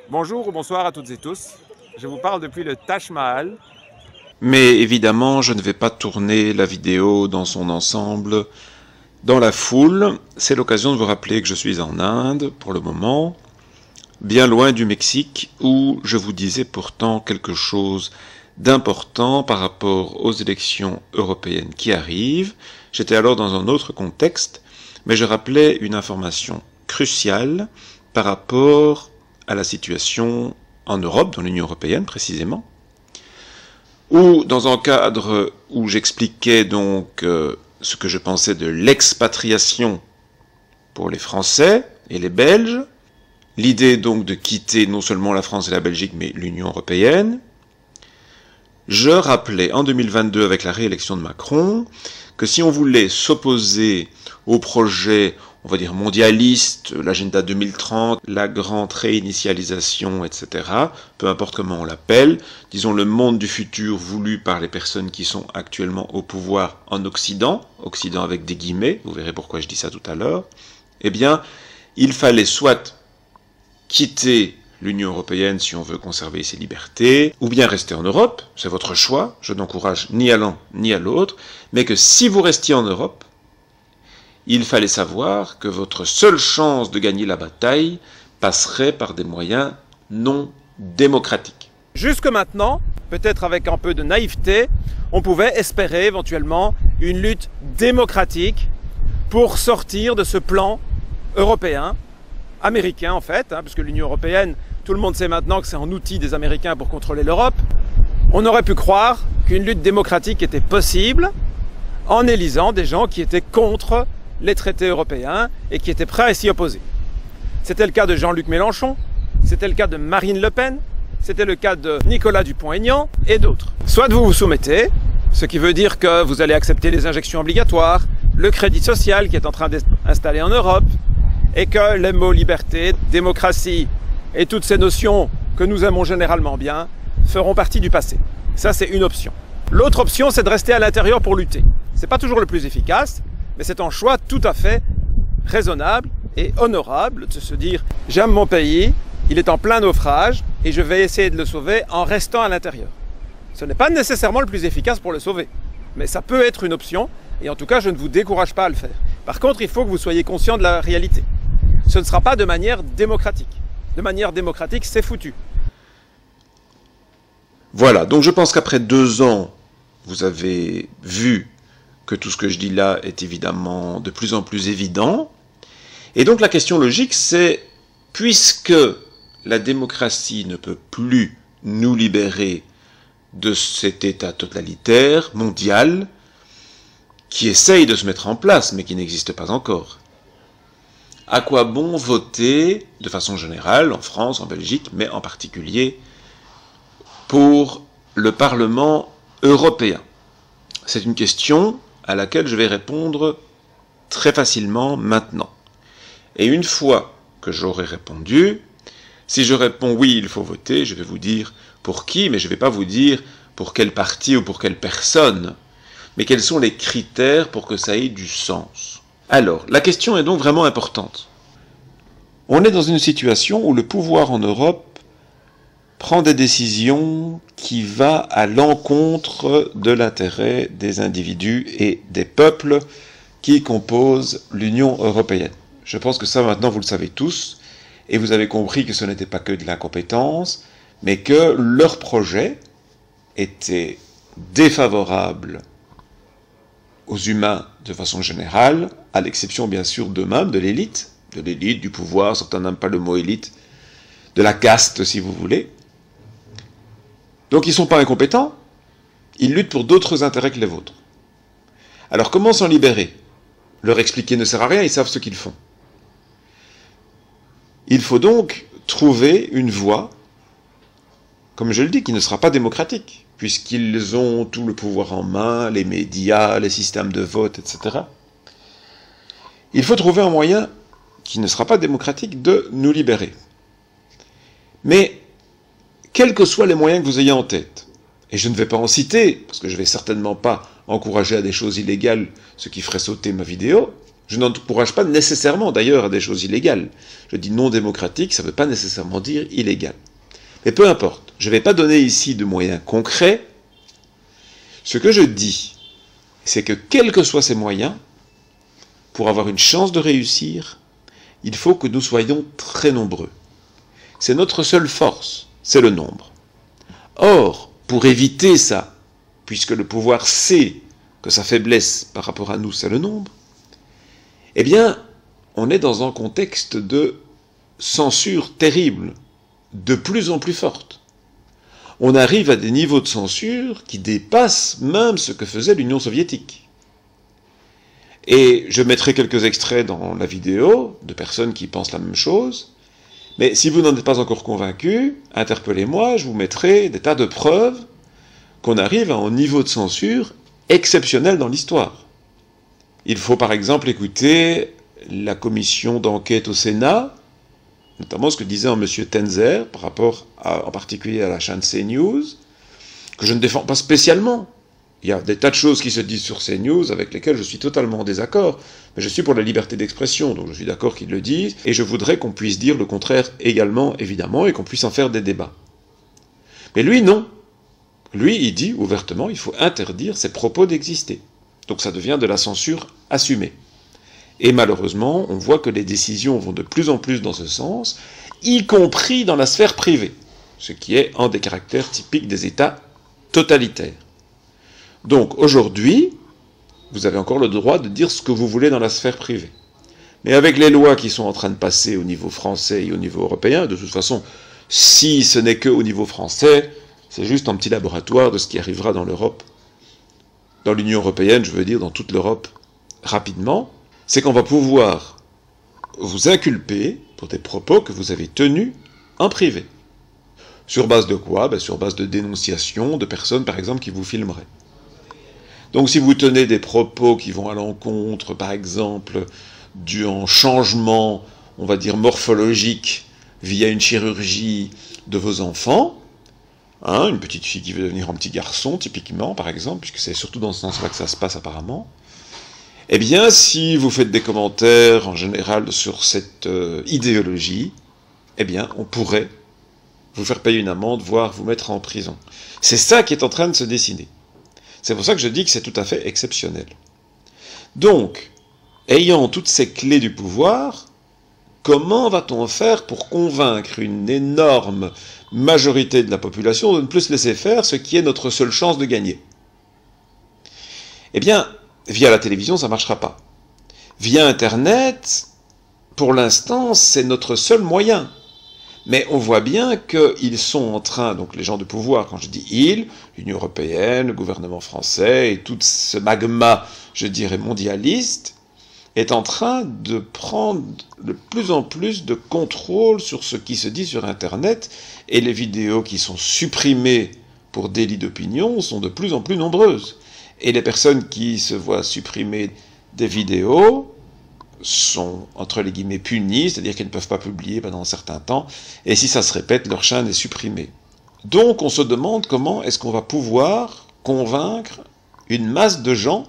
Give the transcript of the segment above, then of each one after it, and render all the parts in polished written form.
Bonjour ou bonsoir à toutes et tous. Je vous parle depuis le Taj Mahal. Mais évidemment, je ne vais pas tourner la vidéo dans son ensemble dans la foule. C'est l'occasion de vous rappeler que je suis en Inde pour le moment, bien loin du Mexique, où je vous disais pourtant quelque chose d'important par rapport aux élections européennes qui arrivent. J'étais alors dans un autre contexte, mais je rappelais une information cruciale par rapport à la situation en Europe, dans l'Union européenne précisément, ou dans un cadre où j'expliquais donc ce que je pensais de l'expatriation pour les Français et les Belges, l'idée donc de quitter non seulement la France et la Belgique, mais l'Union européenne. Je rappelais en 2022, avec la réélection de Macron, que si on voulait s'opposer au projet, on va dire mondialiste, l'agenda 2030, la grande réinitialisation, etc., peu importe comment on l'appelle, disons le monde du futur voulu par les personnes qui sont actuellement au pouvoir en Occident, Occident avec des guillemets, vous verrez pourquoi je dis ça tout à l'heure, eh bien, il fallait soit quitter l'Union européenne si on veut conserver ses libertés, ou bien rester en Europe, c'est votre choix, je n'encourage ni à l'un ni à l'autre, mais que si vous restiez en Europe, il fallait savoir que votre seule chance de gagner la bataille passerait par des moyens non démocratiques. Jusque maintenant, peut-être avec un peu de naïveté, on pouvait espérer éventuellement une lutte démocratique pour sortir de ce plan européen, américain en fait, puisque l'Union européenne, tout le monde sait maintenant que c'est un outil des Américains pour contrôler l'Europe. On aurait pu croire qu'une lutte démocratique était possible en élisant des gens qui étaient contre les traités européens et qui étaient prêts à s'y opposer. C'était le cas de Jean-Luc Mélenchon, c'était le cas de Marine Le Pen, c'était le cas de Nicolas Dupont-Aignan et d'autres. Soit vous vous soumettez, ce qui veut dire que vous allez accepter les injections obligatoires, le crédit social qui est en train d'être installé en Europe, et que les mots liberté, démocratie et toutes ces notions que nous aimons généralement bien feront partie du passé. Ça, c'est une option. L'autre option, c'est de rester à l'intérieur pour lutter. C'est pas toujours le plus efficace, mais c'est un choix tout à fait raisonnable et honorable de se dire « j'aime mon pays, il est en plein naufrage et je vais essayer de le sauver en restant à l'intérieur ». Ce n'est pas nécessairement le plus efficace pour le sauver, mais ça peut être une option et en tout cas, je ne vous décourage pas à le faire. Par contre, il faut que vous soyez conscient de la réalité. Ce ne sera pas de manière démocratique. De manière démocratique, c'est foutu. Voilà, donc je pense qu'après 2 ans, vous avez vu que tout ce que je dis là est évidemment de plus en plus évident. Et donc la question logique, c'est, puisque la démocratie ne peut plus nous libérer de cet état totalitaire, mondial, qui essaye de se mettre en place, mais qui n'existe pas encore, à quoi bon voter, de façon générale, en France, en Belgique, mais en particulier pour le Parlement européen? C'est une question à laquelle je vais répondre très facilement maintenant. Et une fois que j'aurai répondu, si je réponds oui, il faut voter, je vais vous dire pour qui, mais je ne vais pas vous dire pour quel parti ou pour quelle personne, mais quels sont les critères pour que ça ait du sens. Alors, la question est donc vraiment importante. On est dans une situation où le pouvoir en Europe prend des décisions qui vont à l'encontre de l'intérêt des individus et des peuples qui composent l'Union européenne. Je pense que ça maintenant vous le savez tous, et vous avez compris que ce n'était pas que de l'incompétence, mais que leur projet était défavorable aux humains de façon générale, à l'exception bien sûr d'eux-mêmes, de l'élite, du pouvoir, certains n'aiment pas le mot élite, de la caste si vous voulez. Donc ils ne sont pas incompétents, ils luttent pour d'autres intérêts que les vôtres. Alors comment s'en libérer? Leur expliquer ne sert à rien, ils savent ce qu'ils font. Il faut donc trouver une voie, comme je le dis, qui ne sera pas démocratique, puisqu'ils ont tout le pouvoir en main, les médias, les systèmes de vote, etc. Il faut trouver un moyen qui ne sera pas démocratique de nous libérer. Mais, quels que soient les moyens que vous ayez en tête, et je ne vais pas en citer, parce que je ne vais certainement pas encourager à des choses illégales, ce qui ferait sauter ma vidéo, Je n'encourage pas nécessairement d'ailleurs à des choses illégales. Je dis non démocratique, ça ne veut pas nécessairement dire illégal. Mais peu importe, je ne vais pas donner ici de moyens concrets. Ce que je dis, c'est que quels que soient ces moyens, pour avoir une chance de réussir, il faut que nous soyons très nombreux. C'est notre seule force, c'est le nombre. Or, pour éviter ça, puisque le pouvoir sait que sa faiblesse par rapport à nous, c'est le nombre, eh bien, on est dans un contexte de censure terrible, de plus en plus forte. On arrive à des niveaux de censure qui dépassent même ce que faisait l'Union soviétique. Et je mettrai quelques extraits dans la vidéo de personnes qui pensent la même chose, mais si vous n'en êtes pas encore convaincu, interpellez-moi, je vous mettrai des tas de preuves qu'on arrive à un niveau de censure exceptionnel dans l'histoire. Il faut par exemple écouter la commission d'enquête au Sénat, notamment ce que disait un monsieur Tenzer par rapport en particulier à la chaîne CNews, que je ne défends pas spécialement. Il y a des tas de choses qui se disent sur CNews avec lesquelles je suis totalement en désaccord, mais je suis pour la liberté d'expression, donc je suis d'accord qu'ils le disent, et je voudrais qu'on puisse dire le contraire également, évidemment, et qu'on puisse en faire des débats. Mais lui, non. Lui, il dit ouvertement, il faut interdire ces propos d'exister. Donc ça devient de la censure assumée. Et malheureusement, on voit que les décisions vont de plus en plus dans ce sens, y compris dans la sphère privée, ce qui est un des caractères typiques des États totalitaires. Donc aujourd'hui, vous avez encore le droit de dire ce que vous voulez dans la sphère privée. Mais avec les lois qui sont en train de passer au niveau français et au niveau européen, de toute façon, si ce n'est qu'au niveau français, c'est juste un petit laboratoire de ce qui arrivera dans l'Europe, dans l'Union européenne, je veux dire dans toute l'Europe, rapidement, c'est qu'on va pouvoir vous inculper pour des propos que vous avez tenus en privé. Sur base de quoi? Sur base de dénonciation de personnes, par exemple, qui vous filmeraient. Donc si vous tenez des propos qui vont à l'encontre, par exemple, d'un changement, on va dire, morphologique via une chirurgie de vos enfants, une petite fille qui veut devenir un petit garçon, typiquement, par exemple, puisque c'est surtout dans ce sens-là que ça se passe apparemment, eh bien, si vous faites des commentaires, en général, sur cette idéologie, eh bien, on pourrait vous faire payer une amende, voire vous mettre en prison. C'est ça qui est en train de se dessiner. C'est pour ça que je dis que c'est tout à fait exceptionnel. Donc, ayant toutes ces clés du pouvoir, comment va-t-on faire pour convaincre une énorme majorité de la population de ne plus se laisser faire, ce qui est notre seule chance de gagner? Eh bien, via la télévision, ça ne marchera pas. Via Internet, pour l'instant, c'est notre seul moyen. Mais on voit bien qu'ils sont en train, donc les gens de pouvoir, quand je dis ils, l'Union européenne, le gouvernement français, et tout ce magma, je dirais, mondialiste, est en train de prendre de plus en plus de contrôle sur ce qui se dit sur Internet, et les vidéos qui sont supprimées pour délit d'opinion sont de plus en plus nombreuses. Et les personnes qui se voient supprimer des vidéos sont, entre les guillemets, punies, c'est-à-dire qu'elles ne peuvent pas publier pendant un certain temps, et si ça se répète, leur chaîne est supprimée. Donc on se demande comment est-ce qu'on va pouvoir convaincre une masse de gens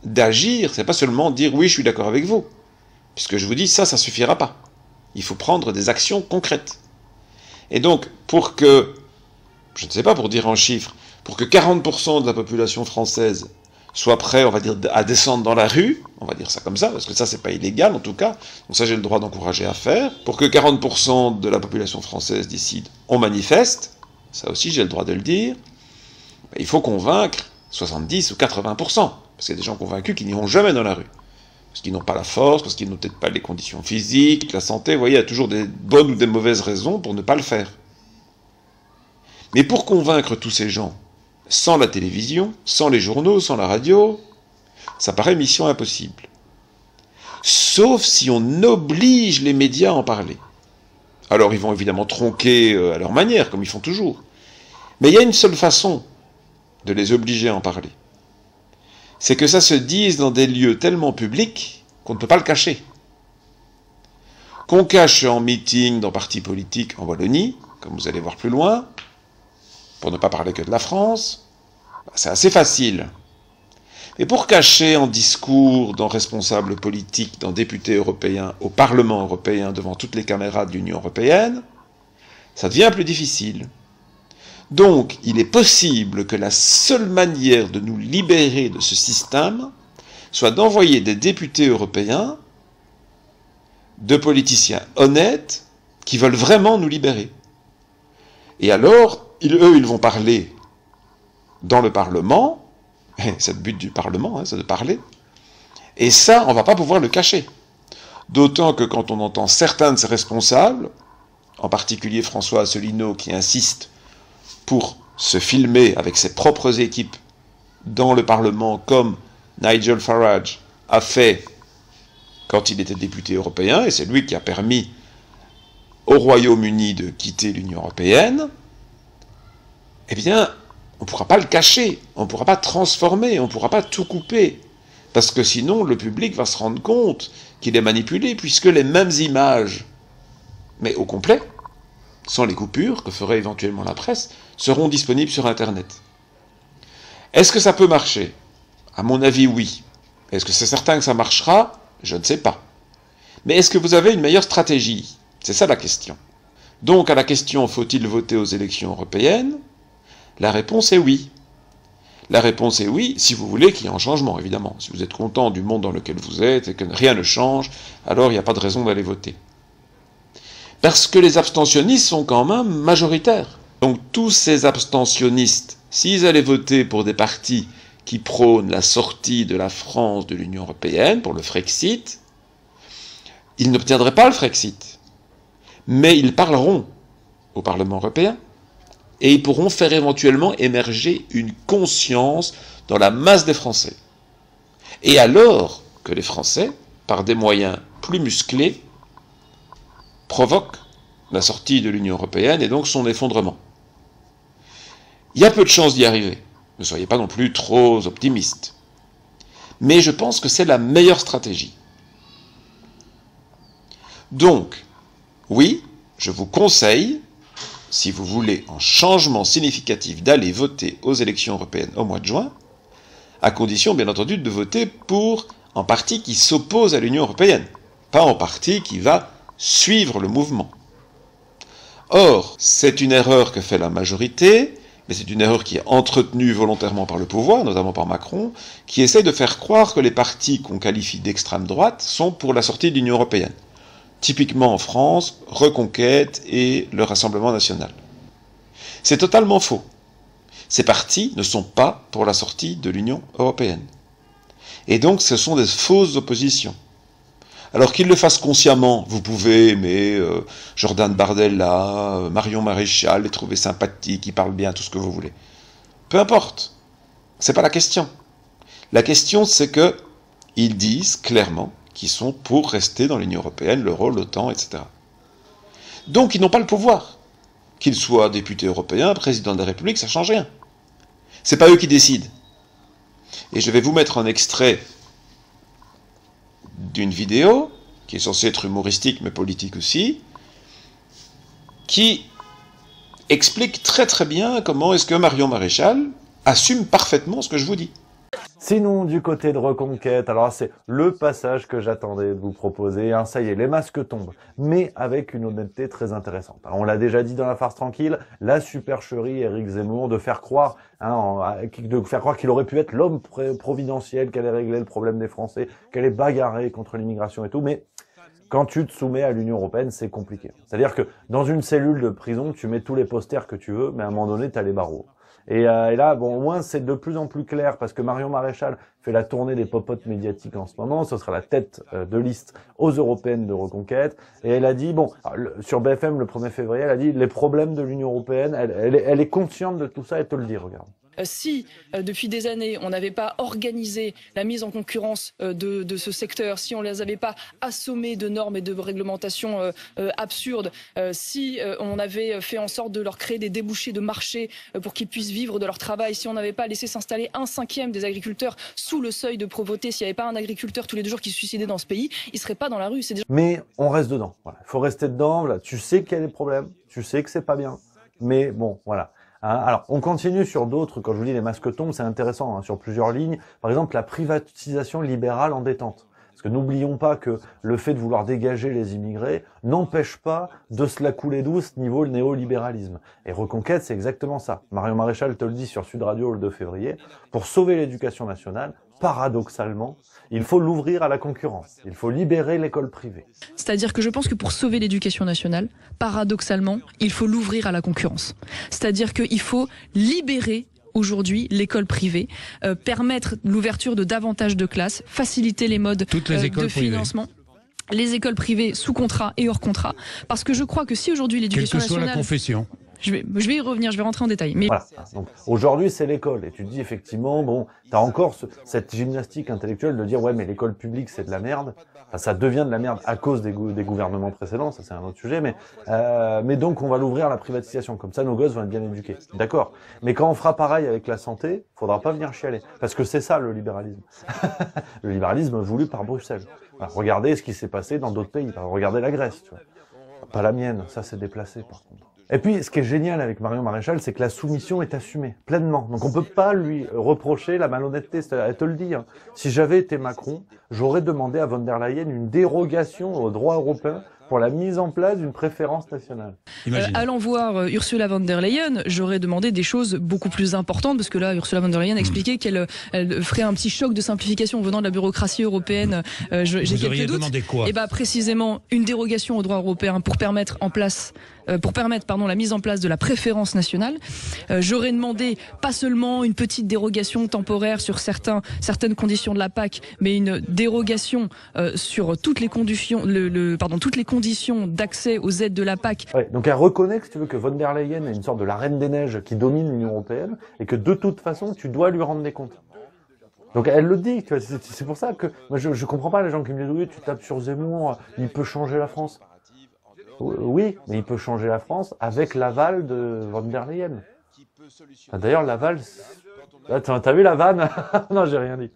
d'agir, c'est pas seulement dire oui, je suis d'accord avec vous, puisque je vous dis ça suffira pas. Il faut prendre des actions concrètes. Et donc, pour que, je ne sais pas pour dire en chiffres, pour que 40% de la population française soit prêt, on va dire, à descendre dans la rue, on va dire ça comme ça, parce que ça, c'est pas illégal, en tout cas, donc ça, j'ai le droit d'encourager à faire, pour que 40% de la population française décide, on manifeste, ça aussi, j'ai le droit de le dire, il faut convaincre 70 ou 80%, parce qu'il y a des gens convaincus qui n'iront jamais dans la rue, parce qu'ils n'ont pas la force, parce qu'ils n'ont peut-être pas les conditions physiques, la santé, vous voyez, il y a toujours des bonnes ou des mauvaises raisons pour ne pas le faire. Mais pour convaincre tous ces gens, sans la télévision, sans les journaux, sans la radio, ça paraît mission impossible. Sauf si on oblige les médias à en parler. Alors ils vont évidemment tronquer à leur manière, comme ils font toujours. Mais il y a une seule façon de les obliger à en parler. C'est que ça se dise dans des lieux tellement publics qu'on ne peut pas le cacher. Qu'on cache en meeting dans partis politiques en Wallonie, comme vous allez voir plus loin, pour ne pas parler que de la France, c'est assez facile. Et pour cacher en discours, dans responsables politiques, dans députés européens, au Parlement européen, devant toutes les caméras de l'Union européenne, ça devient plus difficile. Donc, il est possible que la seule manière de nous libérer de ce système soit d'envoyer des députés européens, de politiciens honnêtes, qui veulent vraiment nous libérer. Et alors, eux, ils vont parler dans le Parlement, c'est le but du Parlement, hein, c'est de parler, et ça, on ne va pas pouvoir le cacher. D'autant que quand on entend certains de ces responsables, en particulier François Asselineau, qui insiste pour se filmer avec ses propres équipes dans le Parlement, comme Nigel Farage a fait quand il était député européen, et c'est lui qui a permis au Royaume-Uni de quitter l'Union européenne, eh bien, on ne pourra pas le cacher, on ne pourra pas transformer, on ne pourra pas tout couper, parce que sinon le public va se rendre compte qu'il est manipulé, puisque les mêmes images, mais au complet, sans les coupures que ferait éventuellement la presse, seront disponibles sur Internet. Est-ce que ça peut marcher? À mon avis, oui. Est-ce que c'est certain que ça marchera? Je ne sais pas. Mais est-ce que vous avez une meilleure stratégie? C'est ça la question. Donc à la question « Faut-il voter aux élections européennes ?» la réponse est oui. La réponse est oui, si vous voulez qu'il y ait un changement, évidemment. Si vous êtes content du monde dans lequel vous êtes et que rien ne change, alors il n'y a pas de raison d'aller voter. Parce que les abstentionnistes sont quand même majoritaires. Donc tous ces abstentionnistes, s'ils allaient voter pour des partis qui prônent la sortie de la France de l'Union européenne, pour le Frexit, ils n'obtiendraient pas le Frexit. Mais ils parleront au Parlement européen et ils pourront faire éventuellement émerger une conscience dans la masse des Français. Et alors que les Français, par des moyens plus musclés, provoquent la sortie de l'Union européenne et donc son effondrement. Il y a peu de chances d'y arriver. Ne soyez pas non plus trop optimistes. Mais je pense que c'est la meilleure stratégie. Donc, oui, je vous conseille, si vous voulez un changement significatif, d'aller voter aux élections européennes au mois de juin, à condition, bien entendu, de voter pour un parti qui s'oppose à l'Union européenne, pas un parti qui va suivre le mouvement. Or, c'est une erreur que fait la majorité, mais c'est une erreur qui est entretenue volontairement par le pouvoir, notamment par Macron, qui essaie de faire croire que les partis qu'on qualifie d'extrême droite sont pour la sortie de l'Union européenne. Typiquement en France, Reconquête et le Rassemblement national. C'est totalement faux. Ces partis ne sont pas pour la sortie de l'Union européenne. Et donc ce sont des fausses oppositions. Alors qu'ils le fassent consciemment, vous pouvez aimer Jordan Bardella, Marion Maréchal, les trouver sympathiques, ils parlent bien, tout ce que vous voulez. Peu importe. C'est pas la question. La question, c'est que ils disent clairement qu'ils sont pour rester dans l'Union européenne, l'euro, l'OTAN, etc. Donc ils n'ont pas le pouvoir. Qu'ils soient députés européens, président de la République, ça ne change rien. C'est pas eux qui décident. Et je vais vous mettre un extrait d'une vidéo, qui est censée être humoristique mais politique aussi, qui explique très très bien comment est-ce que Marion Maréchal assume parfaitement ce que je vous dis. Sinon, du côté de Reconquête, alors c'est le passage que j'attendais de vous proposer, hein, ça y est, les masques tombent, mais avec une honnêteté très intéressante. Alors, on l'a déjà dit dans la farce tranquille, la supercherie Éric Zemmour de faire croire, qu'il aurait pu être l'homme providentiel, qu'elle ait réglé le problème des Français, qu'elle ait bagarré contre l'immigration et tout, mais quand tu te soumets à l'Union européenne, c'est compliqué. C'est-à-dire que dans une cellule de prison, tu mets tous les posters que tu veux, mais à un moment donné, tu as les barreaux. Et là, bon, au moins, c'est de plus en plus clair parce que Marion Maréchal fait la tournée des popotes médiatiques en ce moment. Ce sera la tête de liste aux européennes de Reconquête. Et elle a dit, bon, sur BFM le 1er février, elle a dit les problèmes de l'Union européenne. Elle est consciente de tout ça et te le dit, regarde. Si depuis des années on n'avait pas organisé la mise en concurrence de ce secteur, si on ne les avait pas assommés de normes et de réglementations absurdes, si on avait fait en sorte de leur créer des débouchés de marché pour qu'ils puissent vivre de leur travail, si on n'avait pas laissé s'installer 1/5 des agriculteurs sous le seuil de pauvreté, s'il n'y avait pas un agriculteur tous les 2 jours qui se suicidait dans ce pays, ils ne seraient pas dans la rue. Mais on reste dedans. Voilà. Il faut rester dedans. Voilà. Tu sais qu'il y a des problèmes, tu sais que c'est pas bien, mais bon, voilà. Alors, on continue sur d'autres, quand je vous dis les masques tombent, c'est intéressant, hein, sur plusieurs lignes. Par exemple, la privatisation libérale en détente. Parce que n'oublions pas que le fait de vouloir dégager les immigrés n'empêche pas de se la couler douce niveau le néolibéralisme. Et Reconquête, c'est exactement ça. Marion Maréchal te le dit sur Sud Radio le 2 février. Pour sauver l'éducation nationale, paradoxalement, il faut l'ouvrir à la concurrence. Il faut libérer l'école privée. C'est-à-dire que je pense que pour sauver l'éducation nationale, paradoxalement, il faut l'ouvrir à la concurrence. C'est-à-dire qu'il faut libérer aujourd'hui l'école privée, permettre l'ouverture de davantage de classes, faciliter les modes de financement. Les écoles privées sous contrat et hors contrat. Parce que je crois que si aujourd'hui l'éducation nationale... Quelle que soit la confession. Je vais y revenir, je vais rentrer en détail. Mais... Voilà. Donc, aujourd'hui, c'est l'école. Et tu te dis, effectivement, bon, t'as encore cette gymnastique intellectuelle de dire, ouais, mais l'école publique, c'est de la merde. Enfin, ça devient de la merde à cause des gouvernements précédents. Ça, c'est un autre sujet. Mais donc, on va l'ouvrir à la privatisation. Comme ça, nos gosses vont être bien éduqués. D'accord. Mais quand on fera pareil avec la santé, faudra pas venir chialer. Parce que c'est ça, le libéralisme. Le libéralisme voulu par Bruxelles. Voilà, regardez ce qui s'est passé dans d'autres pays. Regardez la Grèce, tu vois. Pas la mienne. Ça, c'est déplacé, par contre. Et puis, ce qui est génial avec Marion Maréchal, c'est que la soumission est assumée, pleinement. Donc on peut pas lui reprocher la malhonnêteté, elle te le dit. Hein. Si j'avais été Macron, j'aurais demandé à von der Leyen une dérogation au droit européen pour la mise en place d'une préférence nationale. Allant voir Ursula von der Leyen, j'aurais demandé des choses beaucoup plus importantes, parce que là, Ursula von der Leyen a expliqué qu'elle ferait un petit choc de simplification venant de la bureaucratie européenne. J'ai quelques doutes. Demandé quoi ? Et précisément une dérogation au droit européen pour permettre la mise en place de la préférence nationale. J'aurais demandé pas seulement une petite dérogation temporaire sur certaines conditions de la PAC, mais une dérogation sur toutes les conditions, toutes les conditions d'accès aux aides de la PAC. Ouais, donc elle reconnaît que si tu veux que von der Leyen est une sorte de la reine des neiges qui domine l'Union européenne et que de toute façon tu dois lui rendre des comptes. Donc elle le dit, tu vois, c'est pour ça que moi je comprends pas les gens qui me disent oui tu tapes sur Zemmour, il peut changer la France. Oui, mais il peut changer la France avec l'aval de von der Leyen. D'ailleurs, l'aval... T'as vu la vanne? Non, j'ai rien dit.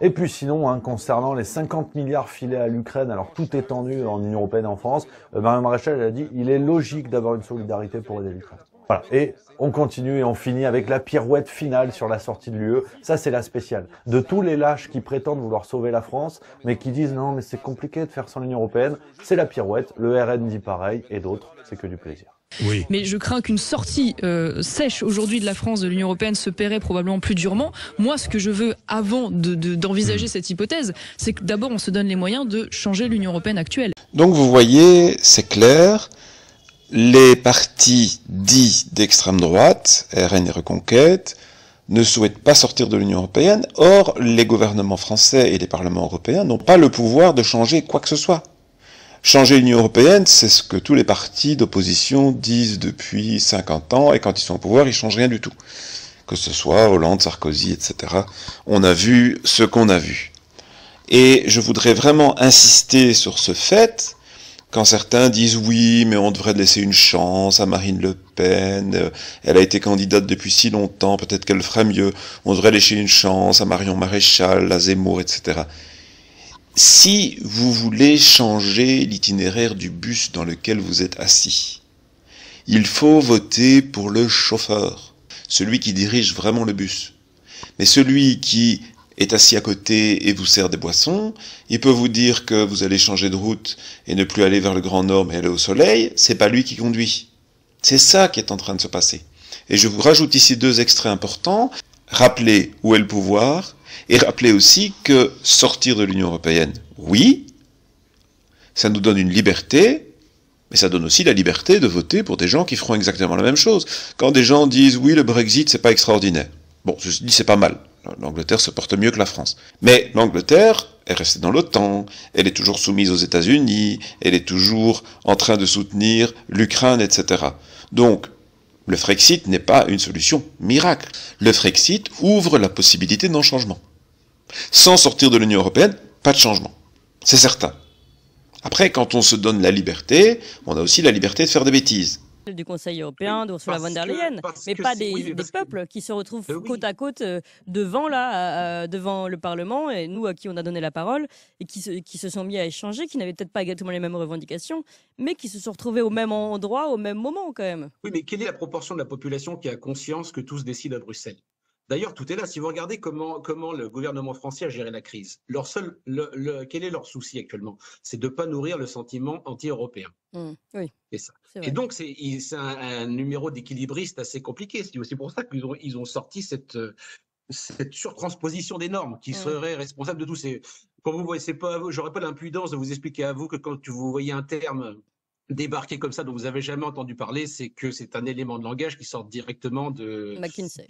Et puis sinon, concernant les 50 milliards filés à l'Ukraine, alors tout est tendu en Union européenne et en France, Marion Maréchal elle a dit il est logique d'avoir une solidarité pour aider l'Ukraine. Voilà. Et on continue et on finit avec la pirouette finale sur la sortie de l'UE. Ça, c'est la spéciale. De tous les lâches qui prétendent vouloir sauver la France, mais qui disent non, mais c'est compliqué de faire sans l'Union européenne, c'est la pirouette. Le RN dit pareil et d'autres, c'est que du plaisir. Oui. Mais je crains qu'une sortie sèche aujourd'hui de la France de l'Union européenne se paierait probablement plus durement. Moi, ce que je veux, avant d'envisager cette hypothèse, c'est que d'abord on se donne les moyens de changer l'Union européenne actuelle. Donc vous voyez, c'est clair, les partis dits d'extrême droite, RN et Reconquête, ne souhaitent pas sortir de l'Union européenne. Or, les gouvernements français et les parlements européens n'ont pas le pouvoir de changer quoi que ce soit. Changer l'Union européenne, c'est ce que tous les partis d'opposition disent depuis 50 ans, et quand ils sont au pouvoir, ils changent rien du tout. Que ce soit Hollande, Sarkozy, etc. On a vu ce qu'on a vu. Et je voudrais vraiment insister sur ce fait, quand certains disent oui, mais on devrait laisser une chance à Marine Le Pen, elle a été candidate depuis si longtemps, peut-être qu'elle ferait mieux, on devrait laisser une chance à Marion Maréchal, à Zemmour, etc. Si vous voulez changer l'itinéraire du bus dans lequel vous êtes assis, il faut voter pour le chauffeur, celui qui dirige vraiment le bus. Mais celui qui est assis à côté et vous sert des boissons, il peut vous dire que vous allez changer de route et ne plus aller vers le Grand Nord mais aller au soleil, c'est pas lui qui conduit. C'est ça qui est en train de se passer. Et je vous rajoute ici 2 extraits importants. Rappelez où est le pouvoir, et rappelez aussi que sortir de l'Union européenne, oui, ça nous donne une liberté, mais ça donne aussi la liberté de voter pour des gens qui feront exactement la même chose. Quand des gens disent oui, le Brexit, c'est pas extraordinaire. Bon, je dis c'est pas mal. L'Angleterre se porte mieux que la France. Mais l'Angleterre est restée dans l'OTAN, elle est toujours soumise aux États-Unis, elle est toujours en train de soutenir l'Ukraine, etc. Donc, le Frexit n'est pas une solution miracle. Le Frexit ouvre la possibilité d'un changement. Sans sortir de l'Union européenne, pas de changement. C'est certain. Après, quand on se donne la liberté, on a aussi la liberté de faire des bêtises. Du Conseil européen, d'Ursula von der Leyen, mais pas des peuples qui se retrouvent côte à côte devant le Parlement, et nous à qui on a donné la parole, et qui se sont mis à échanger, qui n'avaient peut-être pas exactement les mêmes revendications, mais qui se sont retrouvés au même endroit, au même moment quand même. Oui, mais quelle est la proportion de la population qui a conscience que tout se décide à Bruxelles? D'ailleurs, tout est là. Si vous regardez comment le gouvernement français a géré la crise, quel est leur souci actuellement? C'est de ne pas nourrir le sentiment anti-européen. Oui. Et ça. Et donc, c'est un numéro d'équilibriste assez compliqué. C'est aussi pour ça qu'ils ont sorti cette surtransposition des normes qui serait responsable de tout. Quand vous voyez, j'aurais pas l'impudence de vous expliquer à vous que quand vous voyez un terme débarquer comme ça dont vous avez jamais entendu parler, c'est que c'est un élément de langage qui sort directement de McKinsey.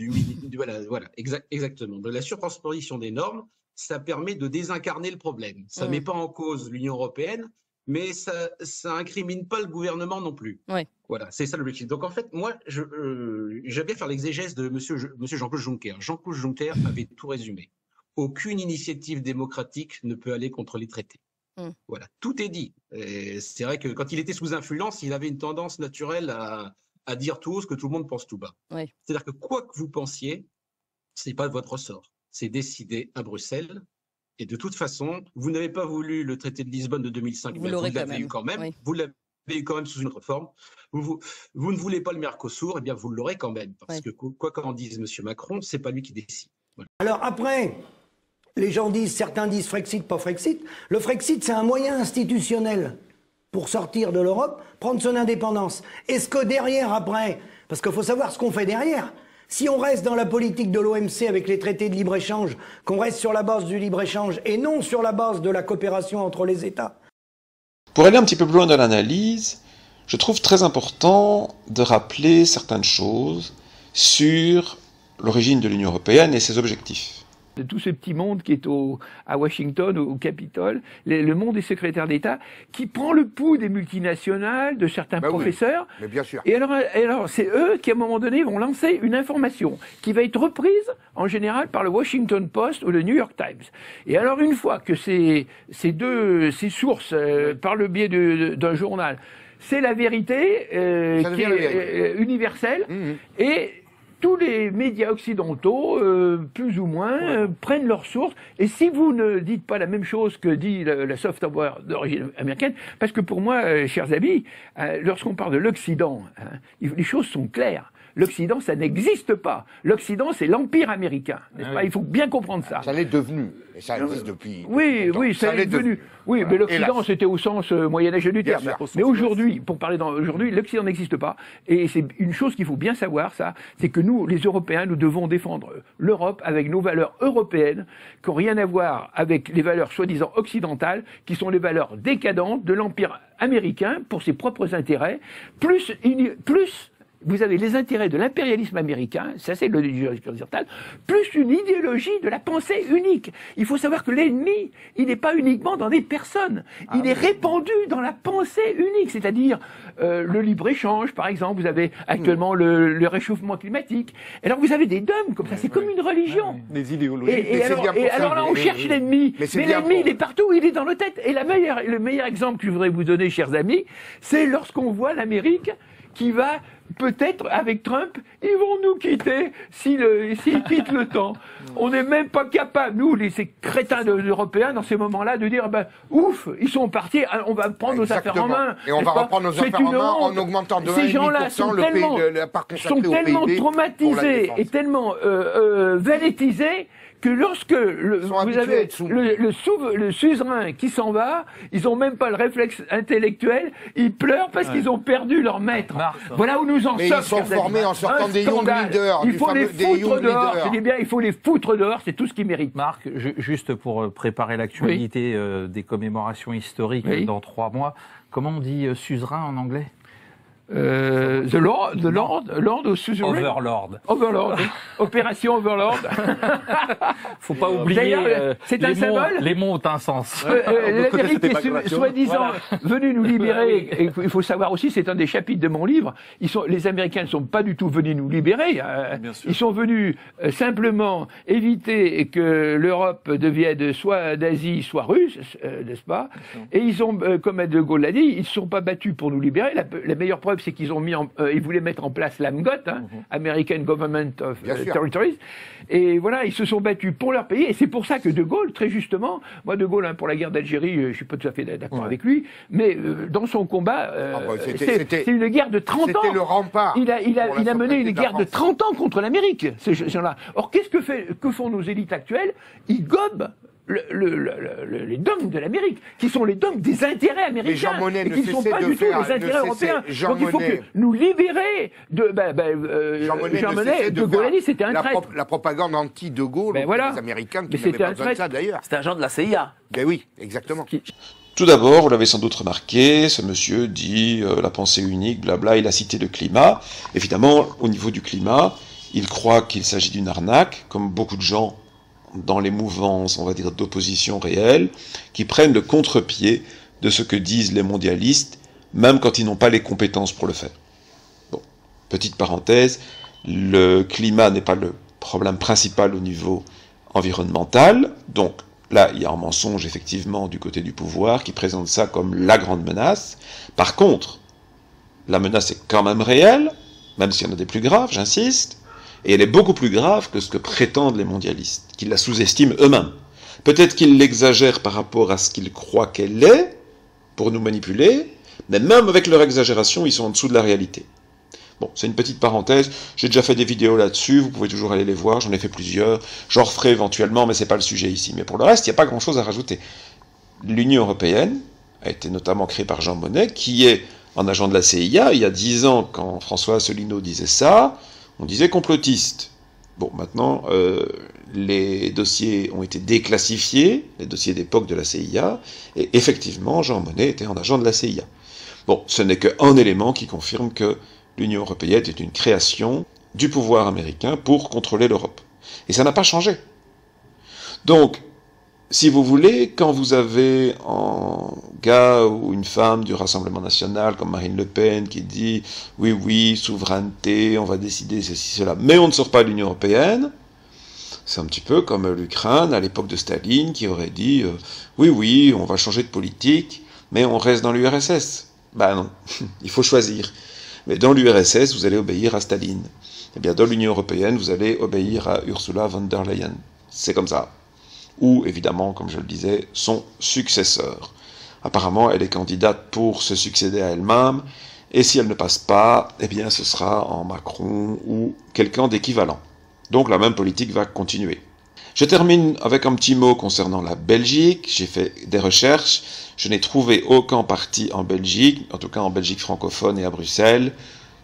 Voilà, exactement. De la surtransposition des normes, ça permet de désincarner le problème. Ça met pas en cause l'Union européenne, mais ça incrimine pas le gouvernement non plus. Ouais. Voilà, c'est ça l'objectif. Donc en fait, moi, j'aime bien faire l'exégèse de Monsieur Jean-Claude Juncker. Jean-Claude Juncker avait tout résumé. Aucune initiative démocratique ne peut aller contre les traités. Voilà, tout est dit. C'est vrai que quand il était sous influence, il avait une tendance naturelle à dire tout haut ce que tout le monde pense tout bas. Ouais. C'est-à-dire que quoi que vous pensiez, c'est pas de votre ressort. C'est décidé à Bruxelles. Et de toute façon, vous n'avez pas voulu le traité de Lisbonne de 2005, vous l'avez eu quand même. Oui. Vous l'avez eu quand même sous une autre forme. Vous ne voulez pas le Mercosur, eh bien vous l'aurez quand même. Parce que quoi qu'en dise M. Macron, c'est pas lui qui décide. Voilà. Alors après, certains disent Frexit, pas Frexit. Le Frexit, c'est un moyen institutionnel pour sortir de l'Europe, prendre son indépendance. Est-ce que derrière, après, parce qu'il faut savoir ce qu'on fait derrière, si on reste dans la politique de l'OMC avec les traités de libre-échange, qu'on reste sur la base du libre-échange et non sur la base de la coopération entre les États. Pour aller un petit peu plus loin dans l'analyse, je trouve très important de rappeler certaines choses sur l'origine de l'Union européenne et ses objectifs. De tout ce petit monde qui est à Washington, au Capitole, le monde des secrétaires d'État, qui prend le pouls des multinationales, de certains professeurs. Oui, mais bien sûr. Et alors c'est eux qui, à un moment donné, vont lancer une information qui va être reprise, en général, par le Washington Post ou le New York Times. Et alors, une fois que ces sources, par le biais d'un journal, c'est la vérité qui est universelle, et tous les médias occidentaux, plus ou moins, prennent leurs sources. Et si vous ne dites pas la même chose que dit la soft power d'origine américaine, parce que pour moi, chers amis, lorsqu'on parle de l'Occident, les choses sont claires. L'Occident, ça n'existe pas. L'Occident, c'est l'Empire américain, n'est-ce pas? Il faut bien comprendre ça. Ça l'est devenu, et ça existe depuis. Oui, ça l'est devenu. Oui, mais l'Occident, c'était au sens Moyen-Âge du terme. Mais aujourd'hui, pour parler d'aujourd'hui, l'Occident n'existe pas. Et c'est une chose qu'il faut bien savoir, ça, c'est que nous, les Européens, nous devons défendre l'Europe avec nos valeurs européennes, qui n'ont rien à voir avec les valeurs soi-disant occidentales, qui sont les valeurs décadentes de l'Empire américain pour ses propres intérêts, plus vous avez les intérêts de l'impérialisme américain, ça c'est l'idéologie occidentale, plus une idéologie de la pensée unique. Il faut savoir que l'ennemi, il n'est pas uniquement dans des personnes, il est répandu dans la pensée unique, c'est-à-dire le libre-échange, par exemple, vous avez actuellement le réchauffement climatique. Alors vous avez des dogmes comme ça, c'est comme une religion. Des idéologies. Et alors là, on cherche l'ennemi, mais l'ennemi, il est partout, il est dans nos têtes. Et le meilleur exemple que je voudrais vous donner, chers amis, c'est lorsqu'on voit l'Amérique qui va, peut-être, avec Trump, ils vont nous quitter s'ils quittent le temps. On n'est même pas capable, nous, ces crétins européens, dans ces moments-là, de dire, ouf, ils sont partis, on va prendre nos affaires en main. Et on va reprendre nos affaires en main en augmentant de 1,5% ces gens-là sont tellement traumatisés et tellement valettisés que lorsque vous avez le suzerain qui s'en va, ils n'ont même pas le réflexe intellectuel, ils pleurent parce qu'ils ont perdu leur maître. Voilà où nous en sommes. Ils sont formés en sortant des young leaders. Il faut les foutre dehors. Je dis bien, il faut les foutre dehors, c'est tout ce qu'ils méritent. Marc, juste pour préparer l'actualité des commémorations historiques dans 3 mois, comment on dit suzerain en anglais? The Lord ou Suzerain? Overlord. Opération Overlord. Faut pas oublier. C'est un symbole. Les mots ont un sens. L'Amérique est soi-disant venue nous libérer. Et il faut savoir aussi, c'est un des chapitres de mon livre. Les Américains ne sont pas du tout venus nous libérer. Ils sont venus simplement éviter que l'Europe devienne soit d'Asie, soit russe, n'est-ce pas? Et ils ont, comme De Gaulle l'a dit, ils ne se sont pas battus pour nous libérer. La meilleure preuve, c'est qu'ils ils voulaient mettre en place l'AMGOT, hein, American Government of Territories. Et voilà, ils se sont battus pour leur pays. Et c'est pour ça que De Gaulle, très justement, moi De Gaulle, hein, pour la guerre d'Algérie, je suis pas tout à fait d'accord avec lui, mais dans son combat, c'est une guerre de 30 ans. C'était le rempart. Il a mené une guerre de 30 ans contre l'Amérique, ces gens-là. Or, que font nos élites actuelles? Ils gobent les dogmes de l'Amérique, qui sont les dogmes des intérêts américains, et qui ne sont pas du tout les intérêts européens. Donc il faut nous libérer de Jean Monnet. De Gaulle a dit c'était un traître. La propagande anti-De Gaulle, les Américains qui n'avaient pas besoin de ça d'ailleurs. C'était un agent de la CIA. Ben oui, exactement. Tout d'abord, vous l'avez sans doute remarqué, ce monsieur dit la pensée unique, blabla, il a cité le climat. Évidemment, au niveau du climat, il croit qu'il s'agit d'une arnaque, comme beaucoup de gens dans les mouvances, on va dire, d'opposition réelle, qui prennent le contre-pied de ce que disent les mondialistes, même quand ils n'ont pas les compétences pour le faire. Bon, petite parenthèse, le climat n'est pas le problème principal au niveau environnemental, donc là, il y a un mensonge, effectivement, du côté du pouvoir, qui présente ça comme la grande menace. Par contre, la menace est quand même réelle, même s'il y en a des plus graves, j'insiste, et elle est beaucoup plus grave que ce que prétendent les mondialistes, qui la sous-estiment eux-mêmes. Peut-être qu'ils l'exagèrent par rapport à ce qu'ils croient qu'elle est, pour nous manipuler, mais même avec leur exagération, ils sont en dessous de la réalité. Bon, c'est une petite parenthèse, j'ai déjà fait des vidéos là-dessus, vous pouvez toujours aller les voir, j'en ai fait plusieurs, j'en referai éventuellement, mais c'est pas le sujet ici. Mais pour le reste, il n'y a pas grand-chose à rajouter. L'Union européenne a été notamment créée par Jean Monnet, qui est un agent de la CIA. Il y a 10 ans, quand François Asselineau disait ça, on disait complotiste. Bon, maintenant, les dossiers ont été déclassifiés, les dossiers d'époque de la CIA, et effectivement, Jean Monnet était un agent de la CIA. Bon, ce n'est qu'un élément qui confirme que l'Union européenne est une création du pouvoir américain pour contrôler l'Europe. Et ça n'a pas changé. Donc, si vous voulez, quand vous avez un gars ou une femme du Rassemblement national, comme Marine Le Pen, qui dit « oui, oui, souveraineté, on va décider ceci, cela, mais on ne sort pas de l'Union européenne », c'est un petit peu comme l'Ukraine, à l'époque de Staline, qui aurait dit « oui, oui, on va changer de politique, mais on reste dans l'URSS ». Ben non, il faut choisir. Mais dans l'URSS, vous allez obéir à Staline. Eh bien, dans l'Union européenne, vous allez obéir à Ursula von der Leyen. C'est comme ça. Ou, évidemment, comme je le disais, son successeur. Apparemment, elle est candidate pour se succéder à elle-même, et si elle ne passe pas, eh bien, ce sera en Macron ou quelqu'un d'équivalent. Donc, la même politique va continuer. Je termine avec un petit mot concernant la Belgique. J'ai fait des recherches. Je n'ai trouvé aucun parti en Belgique, en tout cas en Belgique francophone et à Bruxelles,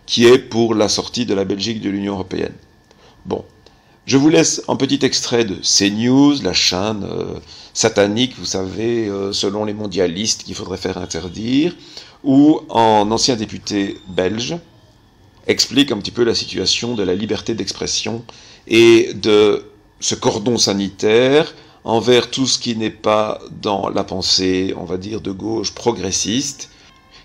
qui est pour la sortie de la Belgique de l'Union européenne. Bon. Je vous laisse un petit extrait de CNews, la chaîne satanique, vous savez, selon les mondialistes, qu'il faudrait faire interdire, où un ancien député belge explique un petit peu la situation de la liberté d'expression et de ce cordon sanitaire envers tout ce qui n'est pas dans la pensée, on va dire, de gauche progressiste,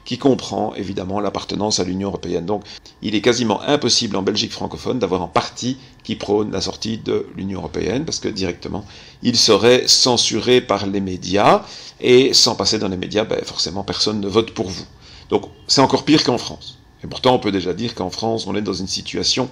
qui comprend évidemment l'appartenance à l'Union européenne. Donc il est quasiment impossible en Belgique francophone d'avoir un parti qui prône la sortie de l'Union européenne, parce que directement, il serait censuré par les médias, et sans passer dans les médias, ben, forcément personne ne vote pour vous. Donc c'est encore pire qu'en France. Et pourtant on peut déjà dire qu'en France, on est dans une situation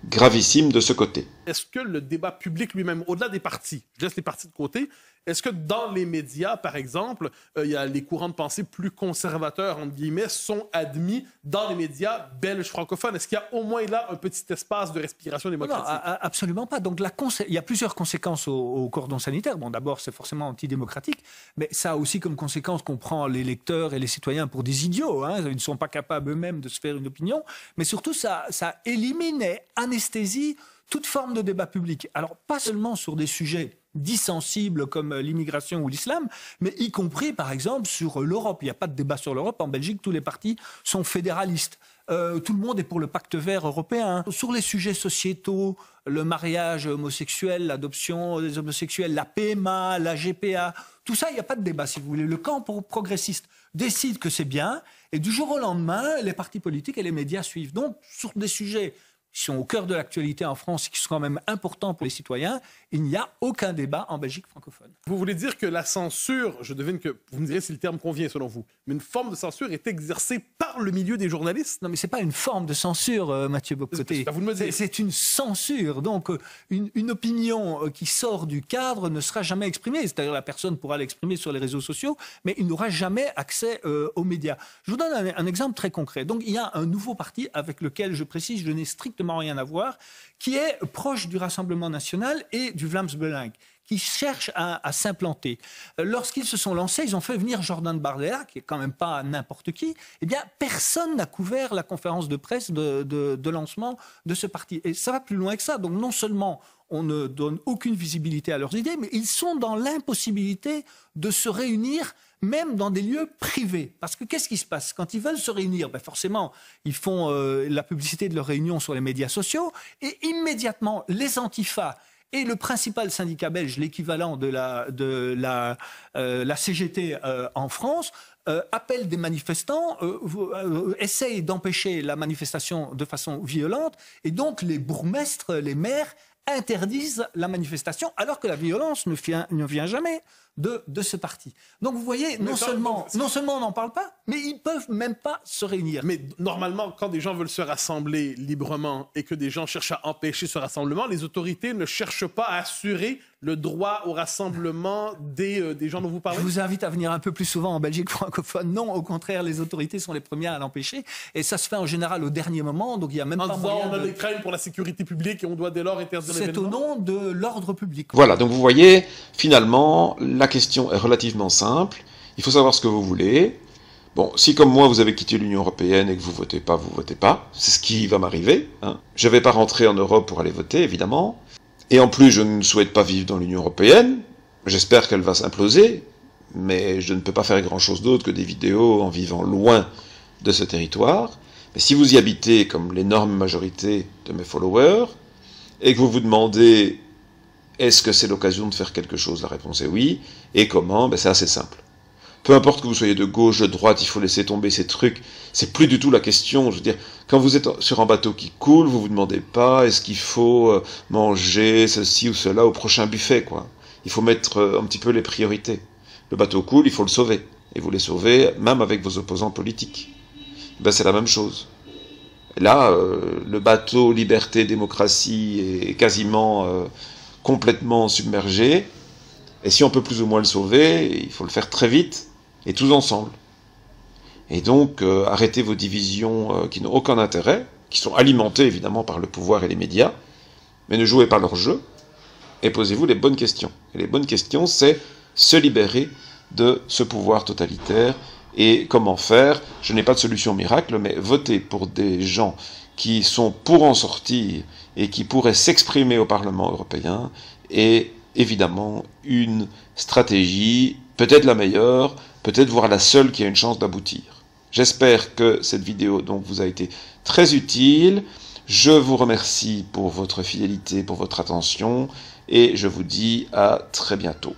gravissime de ce côté. Est-ce que le débat public lui-même, au-delà des partis, je laisse les partis de côté, est-ce que dans les médias, par exemple, il y a les courants de pensée plus conservateurs, entre guillemets, sont admis dans les médias belges francophones? Est-ce qu'il y a au moins là un petit espace de respiration démocratique? Non, absolument pas. Donc il y a plusieurs conséquences au cordon sanitaire. Bon, d'abord, c'est forcément antidémocratique, mais ça a aussi comme conséquence qu'on prend les lecteurs et les citoyens pour des idiots. Hein. Ils ne sont pas capables eux-mêmes de se faire une opinion, mais surtout, ça élimine et anesthésie toute forme de débat public. Alors, pas seulement sur des sujets dits sensibles comme l'immigration ou l'islam, mais y compris, par exemple, sur l'Europe. Il n'y a pas de débat sur l'Europe. En Belgique, tous les partis sont fédéralistes. Tout le monde est pour le pacte vert européen. Sur les sujets sociétaux, le mariage homosexuel, l'adoption des homosexuels, la PMA, la GPA, tout ça, il n'y a pas de débat, si vous voulez. Le camp progressiste décide que c'est bien, et du jour au lendemain, les partis politiques et les médias suivent. Donc, sur des sujets qui sont au cœur de l'actualité en France et qui sont quand même importants pour les citoyens, il n'y a aucun débat en Belgique francophone. Vous voulez dire que la censure, je devine que vous me direz si le terme convient selon vous, mais une forme de censure est exercée par le milieu des journalistes? Non, mais c'est pas une forme de censure, Mathieu Bock-Côté. C'est une censure. Donc, une opinion qui sort du cadre ne sera jamais exprimée. C'est-à-dire la personne pourra l'exprimer sur les réseaux sociaux, mais il n'aura jamais accès aux médias. Je vous donne un exemple très concret. Donc, il y a un nouveau parti avec lequel, je précise, je n'ai strictement rien à voir, qui est proche du Rassemblement national et du Vlaams Belang, qui cherchent à s'implanter. Lorsqu'ils se sont lancés, ils ont fait venir Jordan Bardella, qui est quand même pas n'importe qui. Eh bien, personne n'a couvert la conférence de presse de lancement de ce parti. Et ça va plus loin que ça. Donc, non seulement on ne donne aucune visibilité à leurs idées, mais ils sont dans l'impossibilité de se réunir même dans des lieux privés. Parce que qu'est-ce qui se passe? Quand ils veulent se réunir, ben forcément, ils font la publicité de leur réunion sur les médias sociaux, et immédiatement, les antifas et le principal syndicat belge, l'équivalent de la CGT en France, appellent des manifestants, essayent d'empêcher la manifestation de façon violente, et donc les bourgmestres, les maires interdisent la manifestation, alors que la violence ne vient jamais de ce parti. Donc vous voyez, non seulement on n'en parle pas, mais ils peuvent même pas se réunir. Mais normalement, quand des gens veulent se rassembler librement et que des gens cherchent à empêcher ce rassemblement, les autorités ne cherchent pas à assurer le droit au rassemblement des gens dont vous parlez? Je vous invite à venir un peu plus souvent en Belgique francophone. Non, au contraire, les autorités sont les premières à l'empêcher. Et ça se fait en général au dernier moment, donc il n'y a même pas moyen on a des craintes pour la sécurité publique et on doit dès lors interdire l'événement. C'est au nom de l'ordre public. Voilà, donc vous voyez, finalement, la question est relativement simple. Il faut savoir ce que vous voulez. Bon, si comme moi vous avez quitté l'Union européenne et que vous votez pas, c'est ce qui va m'arriver. Je ne vais pas rentrer en Europe pour aller voter, évidemment. Et en plus, je ne souhaite pas vivre dans l'Union européenne. J'espère qu'elle va s'imploser, mais je ne peux pas faire grand-chose d'autre que des vidéos en vivant loin de ce territoire. Mais si vous y habitez comme l'énorme majorité de mes followers, et que vous vous demandez est-ce que c'est l'occasion de faire quelque chose, la réponse est oui. Et comment? C'est assez simple. Peu importe que vous soyez de gauche, de droite, il faut laisser tomber ces trucs. C'est plus du tout la question. Je veux dire, quand vous êtes sur un bateau qui coule, vous vous demandez pas est-ce qu'il faut manger ceci ou cela au prochain buffet, quoi. Il faut mettre un petit peu les priorités. Le bateau coule, il faut le sauver. Et vous les sauvez même avec vos opposants politiques. C'est la même chose. Là, le bateau liberté, démocratie est quasiment complètement submergé. Et si on peut plus ou moins le sauver, il faut le faire très vite. Et tous ensemble. Et donc, arrêtez vos divisions qui n'ont aucun intérêt, qui sont alimentées évidemment par le pouvoir et les médias, mais ne jouez pas leur jeu, et posez-vous les bonnes questions. Et les bonnes questions, c'est se libérer de ce pouvoir totalitaire. Et comment faire? Je n'ai pas de solution miracle, mais votez pour des gens qui sont pour en sortir, et qui pourraient s'exprimer au Parlement européen, et évidemment une stratégie, peut-être la meilleure, peut-être voire la seule qui a une chance d'aboutir. J'espère que cette vidéo donc vous a été très utile. Je vous remercie pour votre fidélité, pour votre attention, et je vous dis à très bientôt.